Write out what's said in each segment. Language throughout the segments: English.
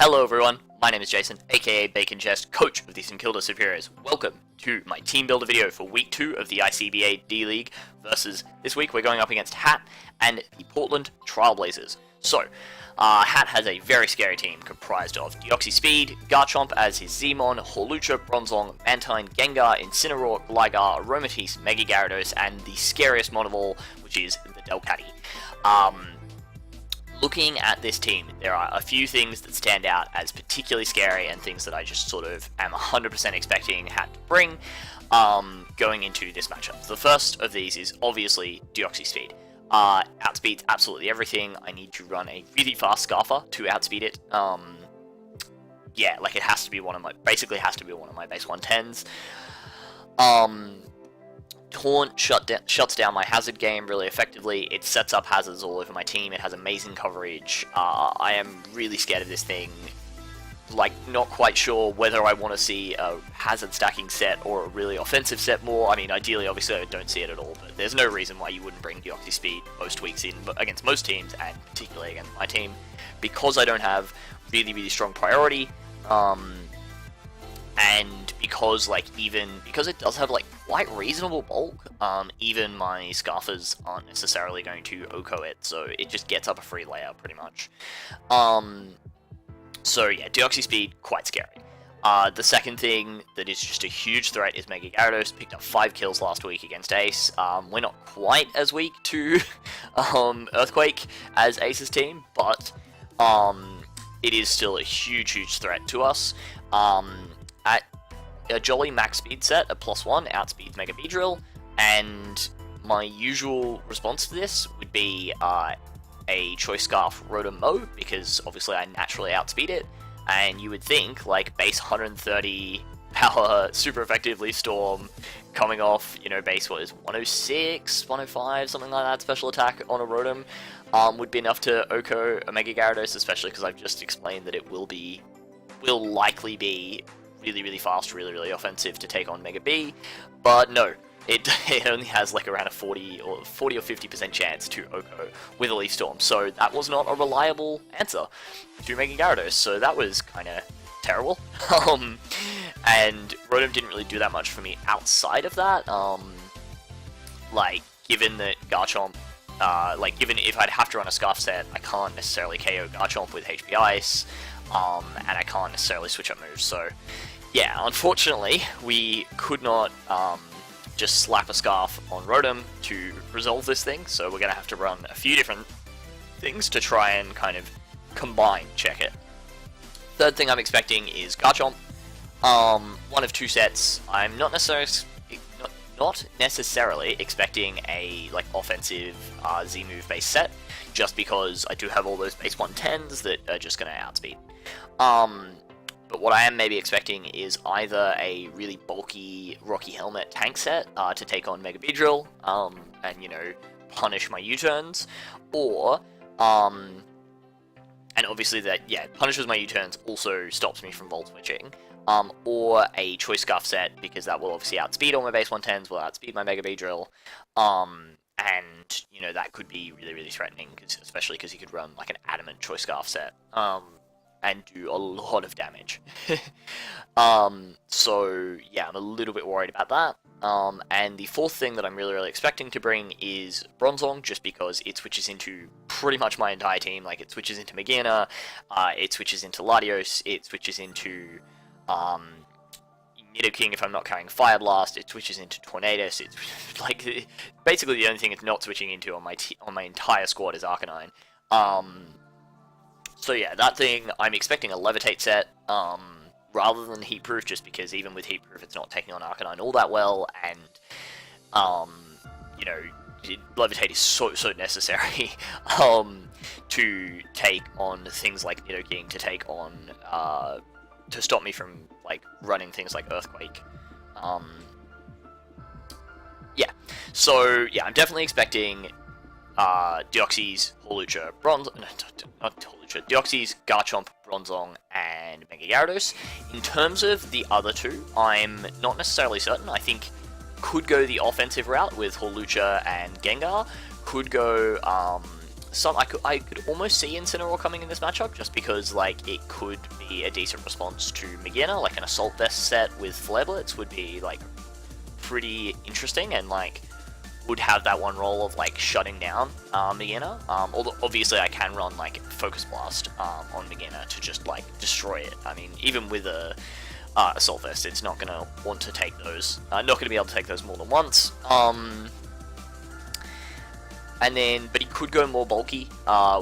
Hello everyone, my name is Jason, aka Bacon Chest, coach of the Teambuilder Superiors. Welcome to my team builder video for week 2 of the ICBA D-League versus this week we're going up against Hat and the Portland Trailblazers. So, Hat has a very scary team comprised of Deoxys Speed, Garchomp as his Zmon, Hawlucha, Bronzong, Mantine, Gengar, Incineroar, Gligar, Aromatisse, Mega Gyarados, and the scariest mon of all, which is the Delcatty. Looking at this team, there are a few things that stand out as particularly scary and things that I just sort of am 100% expecting Hat to bring going into this matchup. The first of these is obviously Deoxys Speed. Outspeeds absolutely everything. I need to run a really fast Scarfer to outspeed it. Yeah, like it has to be one of my, basically has to be one of my base 110s. Taunt shuts down my hazard game really effectively. It sets up hazards all over my team. It has amazing coverage. I am really scared of this thing. Like, not quite sure whether I want to see a hazard stacking set or a really offensive set more. I mean, ideally, obviously, I don't see it at all, but there's no reason why you wouldn't bring Deoxys Speed most weeks in against most teams, and particularly against my team, because I don't have really strong priority. And because, like, because it does have, like, quite reasonable bulk, even my Scarfers aren't necessarily going to OHKO it, so it just gets up a free layer, pretty much. So, yeah, Deoxys Speed, quite scary. The second thing that is just a huge threat is Mega Gyarados. Picked up 5 kills last week against Ace. We're not quite as weak to Earthquake as Ace's team, but it is still a huge threat to us. At a jolly max speed set, a +1 outspeeds Mega Beedrill, and my usual response to this would be a Choice Scarf Rotom Mow, because obviously I naturally outspeed it, and you would think, like, base 130 power, super effective Leaf Storm, coming off, you know, base, what is 106, 105, something like that, special attack on a Rotom, would be enough to OHKO a Mega Gyarados, especially because I've just explained that it will likely be really fast, really offensive to take on Mega B, but no, it only has like around a 40 or 50% chance to OHKO with a Leaf Storm, so that was not a reliable answer to Mega Gyarados, so that was kind of terrible. And Rotom didn't really do that much for me outside of that. Like, given that Garchomp, given if I'd have to run a Scarf set, I can't necessarily KO Garchomp with HP Ice, and I can't necessarily switch up moves, so yeah, unfortunately, we could not just slap a Scarf on Rotom to resolve this thing, so we're going to have to run a few different things to try and kind of combine check it. Third thing I'm expecting is Garchomp. One of 2 sets. I'm not necessarily expecting a like offensive Z move base set, just because I do have all those base 110s that are just going to outspeed. But what I am maybe expecting is either a really bulky Rocky Helmet tank set to take on Mega Beedrill, and, you know, punish my U-turns, or, and obviously that, yeah, punishes my U-turns, also stops me from Volt Switching, or a Choice Scarf set, because that will obviously outspeed all my base 110s, will outspeed my Mega Beedrill, and, you know, that could be really threatening, especially because he could run, like, an Adamant Choice Scarf set, and do a lot of damage. So yeah, I'm a little bit worried about that. And the fourth thing that I'm really expecting to bring is Bronzong, just because it switches into pretty much my entire team. Like, it switches into Magearna, it switches into Latios, it switches into Nidoking if I'm not carrying Fire Blast, it switches into Tornadus. It's like basically the only thing it's not switching into on my entire squad is Arcanine. So yeah, that thing, I'm expecting a Levitate set, rather than Heat Proof, just because even with Heat Proof it's not taking on Arcanine all that well, and, you know, Levitate is so necessary, to take on things like Nidoking, to take on, to stop me from, like, running things like Earthquake. Yeah, so yeah, I'm definitely expecting Deoxys, Hawlucha, Deoxys, Garchomp, Bronzong, and Mega Gyarados. In terms of the other 2, I'm not necessarily certain. I think could go the offensive route with Hawlucha and Gengar, could go I could almost see Incineroar coming in this matchup, just because like it could be a decent response to Magearna. Like an Assault Vest set with Flare Blitz would be like pretty interesting, and like would have that one role of like shutting down Magearna. Although obviously I can run like Focus Blast on Magearna to just like destroy it. I mean, even with a Assault Vest, it's not gonna want to take those. Not gonna be able to take those more than once. And then, but he could go more bulky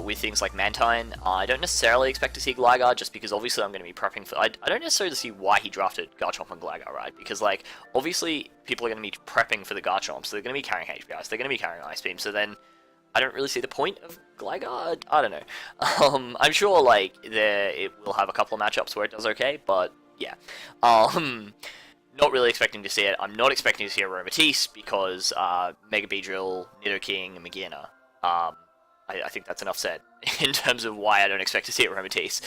with things like Mantine. I don't necessarily expect to see Gligar, just because obviously I'm going to be prepping for... I don't necessarily see why he drafted Garchomp and Gligar, right? Because, like, obviously people are going to be prepping for the Garchomp, so they're going to be carrying HPIs, they're going to be carrying Ice Beam, so then I don't really see the point of Gligar. I don't know. I'm sure, like, it will have a couple of matchups where it does okay, but yeah. Not really expecting to see it. I'm not expecting to see a Aromatisse because Mega Beedrill, Nidoking, and Magearna. I think that's enough said in terms of why I don't expect to see a Aromatisse.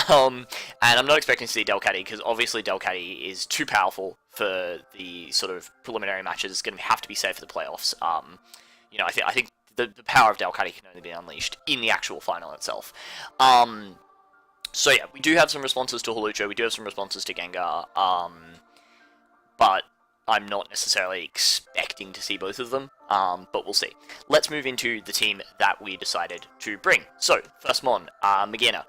And I'm not expecting to see Delcatty because obviously Delcatty is too powerful for the sort of preliminary matches. It's going to have to be saved for the playoffs. You know, I think the power of Delcatty can only be unleashed in the actual final itself. So yeah, we do have some responses to Hawlucha. We do have some responses to Gengar. But I'm not necessarily expecting to see both of them, but we'll see. Let's move into the team that we decided to bring. So, first mon, Magearna.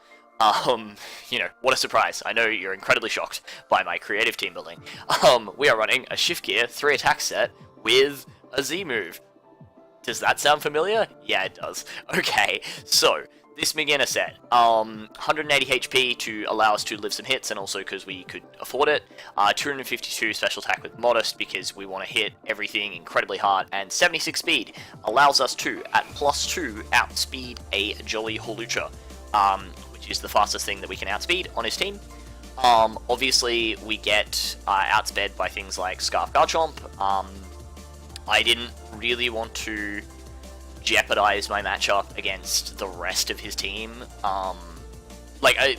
You know, what a surprise. I know you're incredibly shocked by my creative team building. We are running a Shift Gear 3 attack set with a Z move. Does that sound familiar? Yeah, it does. Okay, so... this Magearna set, 180 HP to allow us to live some hits, and also because we could afford it. 252 special attack with Modest, because we want to hit everything incredibly hard. And 76 speed allows us to, at +2, outspeed a Jolly Hawlucha, which is the fastest thing that we can outspeed on his team. Obviously, we get outsped by things like Scarf Garchomp. I didn't really want to jeopardize my matchup against the rest of his team.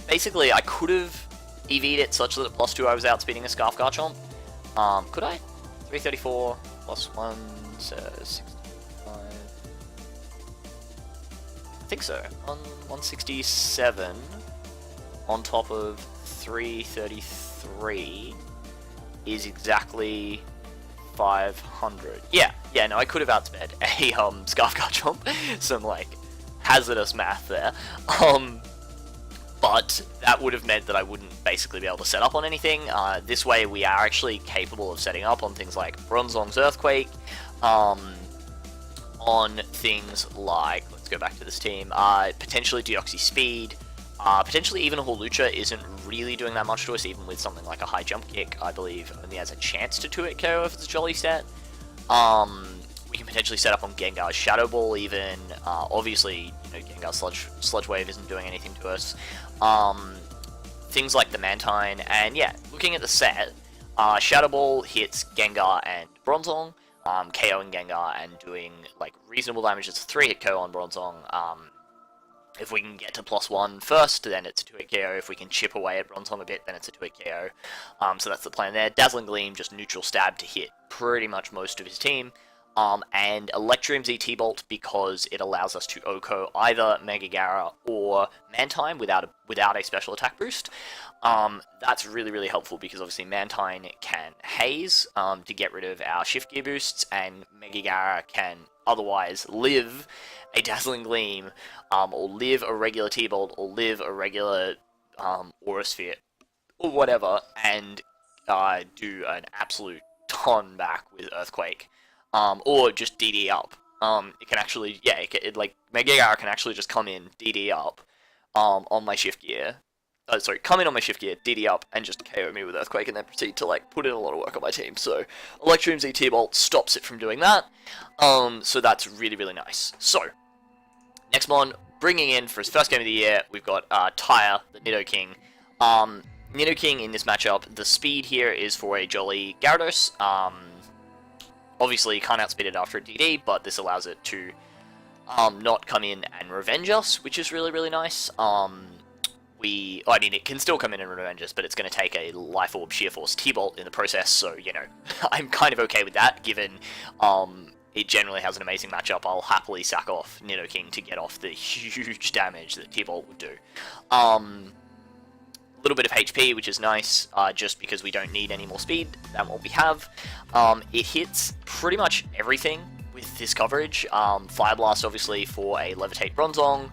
Basically, I could have EV'd it such that at +2 I was outspeeding a Scarf Garchomp. Could I? 334 +1, so 65. I think so. On 167 on top of 333 is exactly 500. Yeah, no, I could have outsped a Scarf Garchomp. Some like hazardous math there. But that would have meant that I wouldn't basically be able to set up on anything. This way we are actually capable of setting up on things like Bronzong's Earthquake, on things like, let's go back to this team, potentially Deoxys Speed, potentially even Hawlucha isn't really doing that much to us, even with something like a high jump kick, I believe, only has a chance to 2-hit KO if it's a Jolly set. We can potentially set up on Gengar's Shadow Ball even. Obviously, you know, Gengar's Sludge Wave isn't doing anything to us. Things like the Mantine, and yeah, looking at the set, Shadow Ball hits Gengar and Bronzong, KOing Gengar and doing like reasonable damage. It's a 3-hit KO on Bronzong. If we can get to +1 first, then it's a 2-hit KO. If we can chip away at Bronzong a bit, then it's a 2-hit KO. So that's the plan there. Dazzling Gleam, just neutral stab to hit pretty much most of his team. And Electrium Z T-Bolt, because it allows us to OHKO either Mega Gyarados or Mantine without a special attack boost. That's really, really helpful, because obviously Mantine can haze to get rid of our Shift Gear boosts, and Mega Gyarados can otherwise live a Dazzling Gleam, or live a regular T-Bolt, or live a regular Aura Sphere, or whatever, and do an absolute ton back with Earthquake. Or just DD up. It can actually, yeah, like, Mega Gyarados can actually just come in, DD up, on my Shift Gear. Come in on my Shift Gear, DD up, and just KO me with Earthquake, and then proceed to, like, put in a lot of work on my team. So, Electrium Z T-Bolt stops it from doing that. So that's really, really nice. So, next mon, bringing in for his first game of the year, we've got, Tyre, the Nidoking. Nidoking in this matchup, the speed here is for a Jolly Gyarados. Obviously, you can't outspeed it after a DD, but this allows it to not come in and revenge us, which is really, really nice. I mean, it can still come in and revenge us, but it's going to take a Life Orb Sheer Force T-Bolt in the process, so, you know, I'm kind of okay with that, given it generally has an amazing matchup. I'll happily sack off Nidoking to get off the huge damage that T-Bolt would do. Little bit of HP, which is nice, just because we don't need any more speed than what we have. It hits pretty much everything with this coverage. Fire Blast, obviously, for a Levitate Bronzong.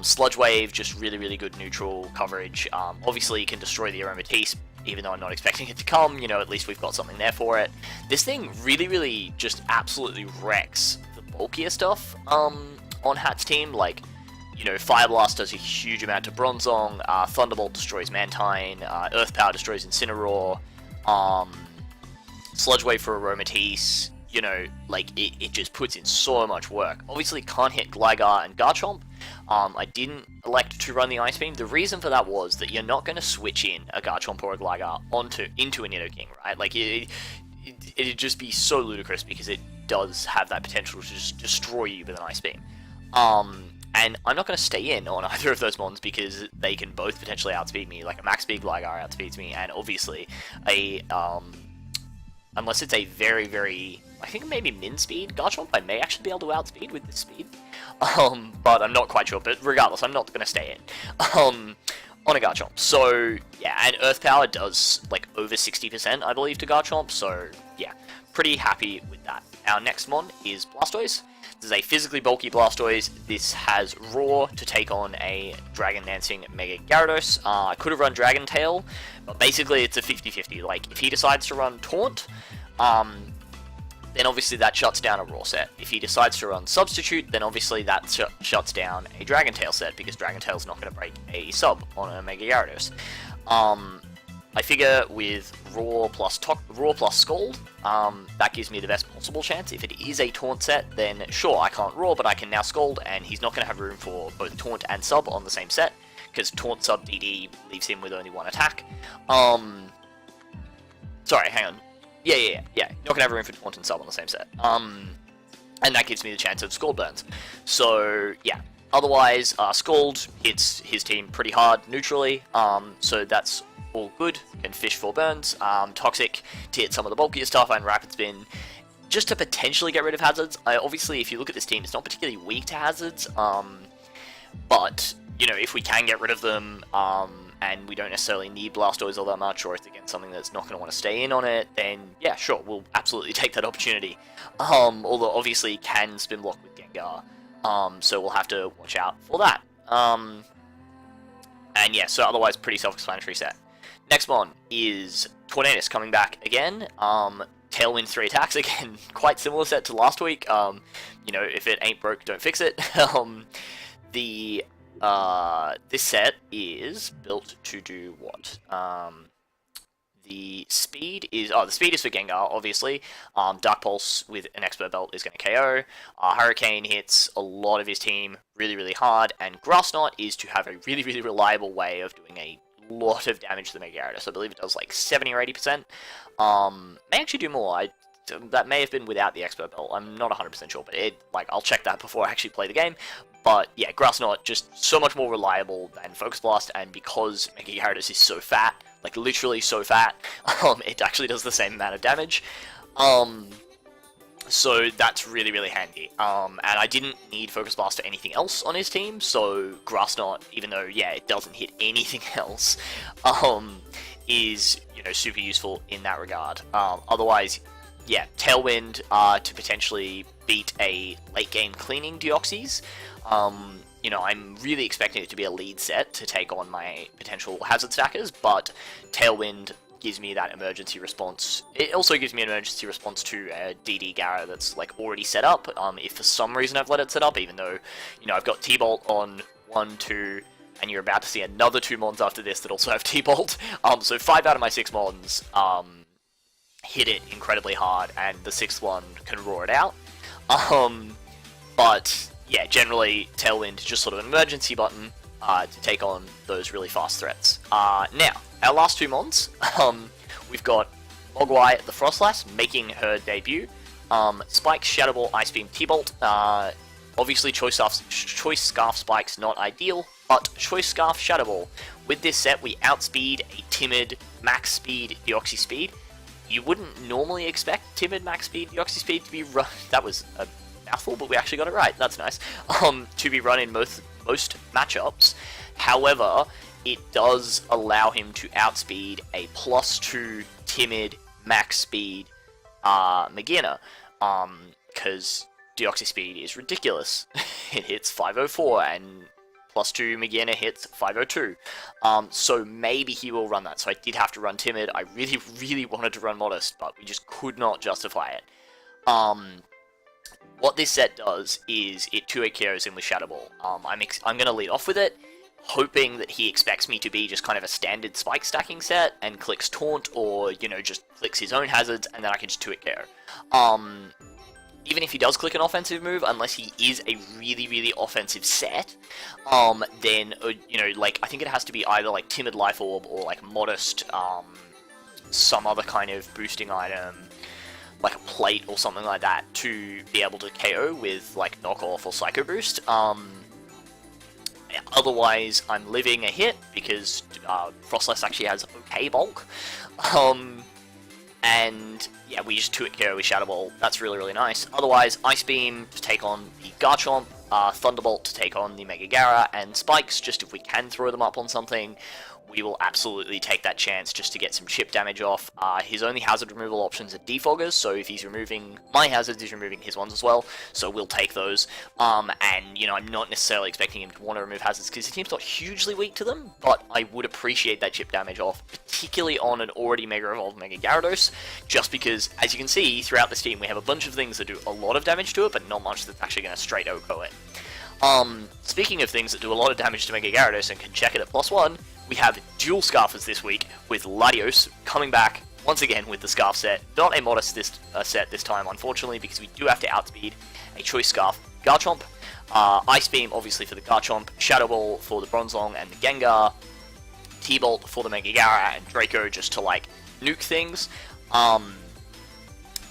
Sludge Wave, just really good neutral coverage. Obviously, you can destroy the Aromatisse, even though I'm not expecting it to come. You know, at least we've got something there for it. This thing really just absolutely wrecks the bulkier stuff on Hat's team. Like, you know, Fire Blast does a huge amount to Bronzong, Thunderbolt destroys Mantine, Earth Power destroys Incineroar, Sludge Wave for Aromatisse, you know, like, it just puts in so much work. Obviously can't hit Gligar and Garchomp. I didn't elect to run the Ice Beam. The reason for that was that you're not going to switch in a Garchomp or a Gligar into a Nidoking, right? Like, it'd just be so ludicrous because it does have that potential to just destroy you with an Ice Beam. And I'm not going to stay in on either of those mons because they can both potentially outspeed me. Like, a max speed Gligar outspeeds me, and obviously unless it's a very, I think maybe min speed Garchomp, I may actually be able to outspeed with this speed. But I'm not quite sure. But regardless, I'm not going to stay in on a Garchomp. So yeah, and Earth Power does like over 60%, I believe, to Garchomp. So yeah, pretty happy with that. Our next mon is Blastoise. This is a physically bulky Blastoise. This has Roar to take on a Dragon Dancing Mega Gyarados. I could have run Dragon Tail, but basically it's a 50-50. Like, if he decides to run Taunt, then obviously that shuts down a Roar set. If he decides to run Substitute, then obviously that shuts down a Dragon Tail set, because Dragon Tail's not going to break a sub on a Mega Gyarados. I figure with Roar plus Scald, that gives me the best possible chance. If it is a Taunt set, then sure, I can't Roar, but I can now Scald, and he's not going to have room for both Taunt and Sub on the same set, because Taunt Sub DD leaves him with only one attack. Sorry, hang on. Yeah. Not going to have room for Taunt and Sub on the same set. And that gives me the chance of Scald burns. So, yeah. Otherwise, Scald hits his team pretty hard neutrally, so that's all good. Can fish for burns. Toxic to hit some of the bulkier stuff, and Rapid Spin just to potentially get rid of hazards. Obviously, if you look at this team, it's not particularly weak to hazards, but, you know, if we can get rid of them, and we don't necessarily need Blastoise all that much, or it's against something that's not going to want to stay in on it, then yeah, sure, we'll absolutely take that opportunity. Although obviously can Spin Block with Gengar, so we'll have to watch out for that. And yeah, so otherwise pretty self-explanatory set. Next one is Tornadus coming back again. Tailwind 3 attacks, again, quite similar set to last week. You know, if it ain't broke, don't fix it. This set is built to do what? The speed is for Gengar, obviously. Dark Pulse with an Expert Belt is going to KO. Hurricane hits a lot of his team really hard, and Grass Knot is to have a really reliable way of doing a lot of damage to the Mega Gyarados. I believe it does like 70 or 80%. May actually do more. That may have been without the Expert Belt. I'm not 100% sure, but I'll check that before I actually play the game. But yeah, Grass Knot just so much more reliable than Focus Blast, and because Mega Gyarados is so fat, like literally so fat, it actually does the same amount of damage. So that's really handy. And I didn't need Focus Blast or anything else on his team, so Grass Knot, even though, yeah, it doesn't hit anything else, is, you know, super useful in that regard. Otherwise, yeah, Tailwind to potentially beat a late game cleaning Deoxys. You know, I'm really expecting it to be a lead set to take on my potential hazard stackers, but Tailwind gives me that emergency response. It also gives me an emergency response to a DD Gyara that's like already set up. If for some reason I've let it set up, even though, you know, I've got T-Bolt on 1, 2, and you're about to see another 2 mons after this that also have T-Bolt. So 5 out of my 6 mons hit it incredibly hard, and the 6th one can roar it out. But yeah, generally Tailwind is just sort of an emergency button to take on those really fast threats. Now, our last 2 mons, we've got Mogwai the Frostlass making her debut. Spike, Shadow Ball, Ice Beam, T-Bolt. Obviously Choice Scarf Spike's not ideal, but Choice Scarf, Shadow Ball. With this set, we outspeed a timid max speed Deoxys Speed. you wouldn't normally expect Timid, Max Speed, Deoxys Speed to be run. That was a mouthful, but we actually got it right. That's nice. To be run in most matchups. However, it does allow him to outspeed a +2 Timid, Max Speed Magina, because Deoxys Speed is ridiculous. It hits 504 and +2 Magina hits 502. So maybe he will run that. So I did have to run Timid. I really, really wanted to run Modest, but we just could not justify it. What this set does is it 2-8 KOs him with Shadow Ball. I'm going to lead off with it, hoping that he expects me to be just kind of a standard spike stacking set and clicks Taunt, or, you know, just clicks his own hazards, and then I can just 2-8 KO. Even if he does click an offensive move, unless he is a really, really offensive set, then, you know, like, I think it has to be either, like, Timid Life Orb or, like, Modest, some other kind of boosting item, like a plate or something like that, to be able to KO with, like, Knockoff or Psycho Boost. Otherwise, I'm living a hit, because Frostless actually has okay bulk. And yeah, we just 2-hit KO with Shadow Ball. That's really, really nice. Otherwise, Ice Beam to take on the Garchomp, Thunderbolt to take on the Mega Gyara, and Spikes, just if we can throw them up on something, we will absolutely take that chance just to get some chip damage off. His only hazard removal options are defoggers, so if he's removing my hazards, he's removing his ones as well, so we'll take those. And, you know, I'm not necessarily expecting him to want to remove hazards, because his team's not hugely weak to them, but I would appreciate that chip damage off, particularly on an already Mega Evolved Mega Gyarados, just because, as you can see, throughout this team, we have a bunch of things that do a lot of damage to it, but not much that's actually going to straight OHKO it. Speaking of things that do a lot of damage to Mega Gyarados and can check it at +1, we have dual Scarfers this week, with Latios coming back once again with the Scarf set. Not a Modest set this time, unfortunately, because we do have to outspeed a Choice Scarf Garchomp. Ice Beam, obviously, for the Garchomp, Shadow Ball for the Bronzong and the Gengar, T-Bolt for the Mega Gyara, and Draco just to, like, nuke things.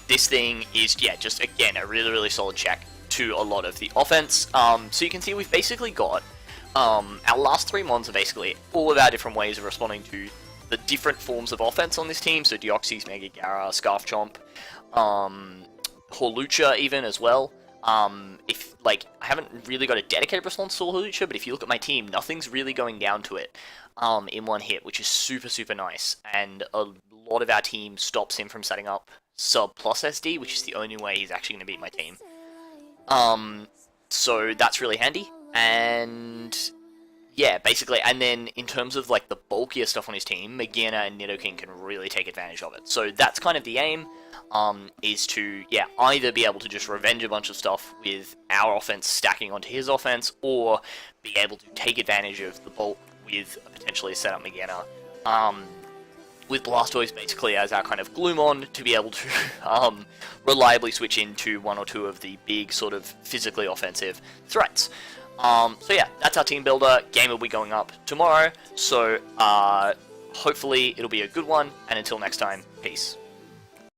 This thing is, yeah, just, again, a really, really solid check to a lot of the offense. So you can see we've basically got our last 3 mons are basically all of our different ways of responding to the different forms of offense on this team. So Deoxys, Mega Gyara, Scarf Chomp, Hawlucha even as well. If, like, I haven't really got a dedicated response to Hawlucha, but if you look at my team, nothing's really going down to it in one hit, which is super, super nice. And a lot of our team stops him from setting up sub plus SD, which is the only way he's actually going to beat my team. So that's really handy. And yeah, basically, and then in terms of, like, the bulkier stuff on his team, Magina and Nidoking can really take advantage of it. So that's kind of the aim, is to, yeah, either be able to just revenge a bunch of stuff with our offense stacking onto his offense, or be able to take advantage of the bulk with potentially a setup Magina, with Blastoise basically as our kind of Gloomon to be able to reliably switch into 1 or 2 of the big sort of physically offensive threats. So yeah, that's our team builder. Game will be going up tomorrow, so hopefully it'll be a good one, and until next time, peace.